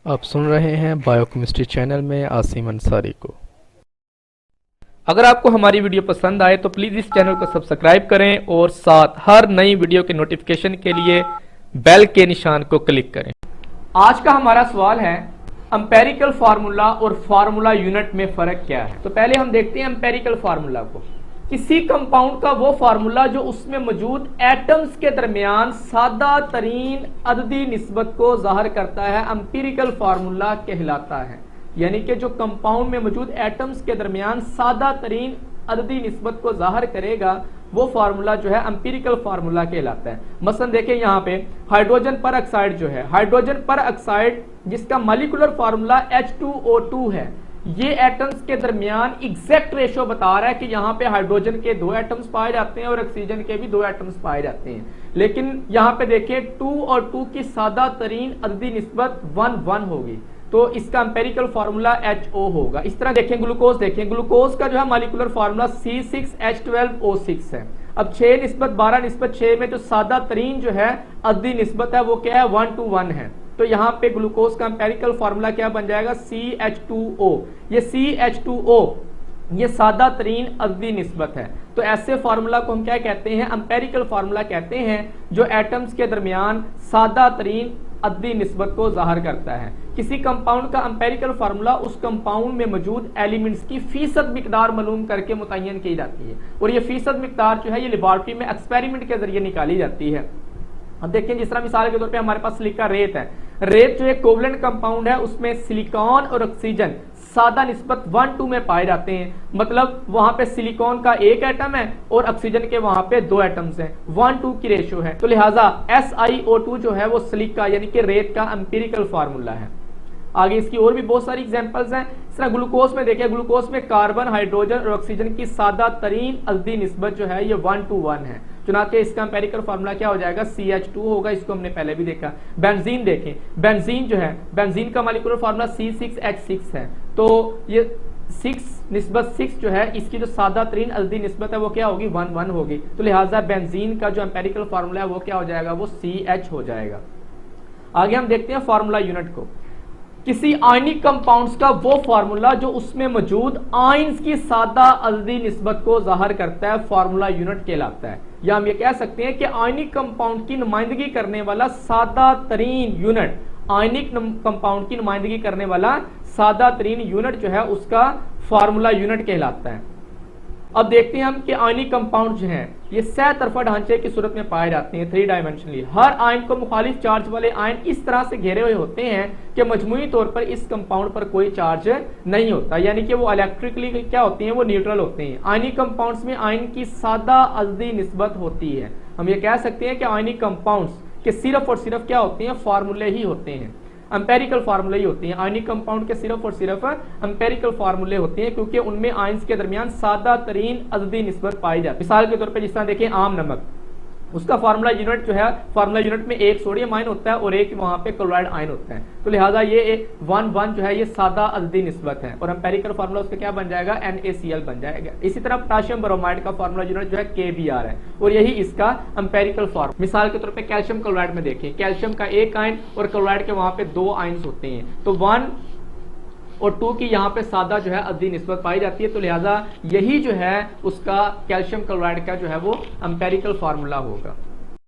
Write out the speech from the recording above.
आप सुन रहे हैं बायोकेमिस्ट्री चैनल में आसिम अंसारी को। अगर आपको हमारी वीडियो पसंद आए तो प्लीज़ इस चैनल को सब्सक्राइब करें और साथ हर नई वीडियो के नोटिफिकेशन के लिए बेल के निशान को क्लिक करें। आज का हमारा सवाल है एम्पेरिकल फार्मूला और फार्मूला यूनिट में फ़र्क क्या है। तो पहले हम देखते हैं एम्पेरिकल फार्मूला को। किसी कंपाउंड का वो फार्मूला जो उसमें मौजूद एटम्स के दरमियान सादा तरीन अददी निस्बत को जाहिर करता है, एम्पिरिकल फार्मूला कहलाता है। यानी कि जो कंपाउंड में मौजूद एटम्स के दरमियान सादा तरीन अददी निस्बत को जाहिर करेगा वो फार्मूला जो है एम्पिरिकल फार्मूला कहलाता है। मसलन देखें यहाँ पे हाइड्रोजन पर ऑक्साइड जो है, हाइड्रोजन पर ऑक्साइड जिसका मॉलिक्यूलर फार्मूला H2O2 है, ये एटम्स के दरमियान एग्जैक्ट रेशो बता रहा है कि यहाँ पे हाइड्रोजन के 2 एटम्स पाए जाते हैं और ऑक्सीजन के भी 2 एटम्स पाए जाते हैं। लेकिन यहाँ पे देखिए 2 और 2 की सादा तरीन अददी निस्बत 1:1 होगी, तो इसका एम्पेरिकल फार्मूला HO होगा। इस तरह देखें ग्लूकोज, देखें ग्लूकोज का जो है मॉलिक्यूलर फार्मूला C6H12O6 है। अब 6:12:6 में जो सादा तरीन जो है अददी निस्बत है वो क्या है, 1:1 है। तो यहाँ पे ग्लूकोज का एम्पेरिकल फार्मूला क्या बन जाएगा, CH2O। ये CH2O ये सादा तरीन अददी निस्बत है। तो ऐसे फार्मूला को हम क्या कहते हैं, एम्पेरिकल फार्मूला कहते हैं, जो एटम्स के दरमियान सादा तरीन अददी निस्बत को जाहिर करता है। किसी कंपाउंड का एम्पेरिकल फार्मूला उस कंपाउंड में मौजूद एलिमेंट्स की फीसद मिकदार मालूम करके मुतय्यन की जाती है, और ये फीसद मिकदार जो है ये लेबोरेटरी में एक्सपेरिमेंट के जरिए निकाली जाती है। अब देखिए जिस तरह मिसाल के तौर पे हमारे पास सिलिका रेत है, रेत जो एक कोवलेंट कंपाउंड है उसमें सिलिकॉन और ऑक्सीजन सादा निस्बत 1:2 में पाए जाते हैं। मतलब वहां पे सिलिकॉन का 1 एटम है और ऑक्सीजन के वहां पे 2 एटम्स हैं, 1:2 की रेशो है। तो लिहाजा SiO2 जो है वो सिलिका यानी कि रेत का एम्पिरिकल फार्मूला है। आगे इसकी और भी बहुत सारी एग्जांपल्स हैं। इस तरह ग्लूकोज में देखिए, ग्लूकोज में कार्बन, हाइड्रोजन और ऑक्सीजन की सादा तरीन अददी निस्बत जो है ये 1:1 है। चुनाचे इसका एम्पेरिकल फार्मूला क्या हो जाएगा, CH2 होगा। इसको हमने पहले भी देखा। बेंजीन देखें, बेंजीन जो है, बेंजीन का मॉलिक्यूलर फार्मूला C6H6 है। तो ये 6:6 जो है इसकी जो सादा तरीन अददी निस्बत है वो क्या होगी, 1:1 होगी। तो लिहाजा बेंजीन का जो एम्पेरिकल फार्मूला है वो क्या हो जाएगा, वो CH हो जाएगा। आगे हम देखते हैं फार्मूला यूनिट को। किसी आयनिक कंपाउंड्स का वो फार्मूला जो उसमें मौजूद आयंस की सादा अददी निस्बत को जाहिर करता है, फार्मूला यूनिट कहलाता है। या हम ये कह सकते हैं कि आयनिक कंपाउंड की नुमाइंदगी करने वाला सादा तरीन यूनिट, आयनिक कंपाउंड की नुमाइंदगी करने वाला सादा तरीन यूनिट जो है उसका फार्मूला यूनिट कहलाता है। अब देखते हैं हम कि आयनिक कंपाउंड जो हैं ये सह तरफा ढांचे की सूरत में पाए जाते हैं, 3 डायमेंशनली। हर आयन को मुखालिफ चार्ज वाले आयन इस तरह से घेरे हुए होते हैं कि मजमूई तौर पर इस कंपाउंड पर कोई चार्ज नहीं होता, यानी कि वो इलेक्ट्रिकली क्या होते हैं, वो न्यूट्रल होते हैं। आयनिक कंपाउंड्स में आयन की सादा अददी निस्बत होती है। हम ये कह सकते हैं कि आयनिक कंपाउंड्स के सिर्फ और सिर्फ क्या होते हैं, फार्मूले ही होते हैं, एम्पेरिकल फार्मूले ही होते हैं। आयनिक कंपाउंड के सिर्फ और सिर्फ एम्पेरिकल फार्मूले होते हैं, क्योंकि उनमें आयंस के दरमियान सादा तरीन अददी निस्बत पाई जाती है। मिसाल के तौर पर जिस तरह देखें आम नमक, उसका फार्मूला यूनिट जो है, फार्मूला यूनिट में एक सोडियम आयन होता है और एक वहां पे क्लोराइड आयन होता है। तो लिहाजा ये 1:1 जो है ये सादा अददी निस्बत है, और एम्पेरिकल फार्मूला उसका क्या बन जाएगा, NaCl बन जाएगा। इसी तरह पोटेशियम ब्रोमाइड का फार्मूला यूनिट जो है KBr है, और यही इसका एम्पेरिकल फार्मूला। मिसाल के तौर पे कैल्शियम क्लोराइड में देखें, कैल्शियम का 1 आयन और क्लोराइड के वहां पे 2 आयन्स होते हैं, तो 1 और 2 की यहाँ पे सादा जो है अददी निस्बत पाई जाती है। तो लिहाजा यही जो है उसका कैल्शियम क्लोराइड का जो है वो एम्पेरिकल फार्मूला होगा।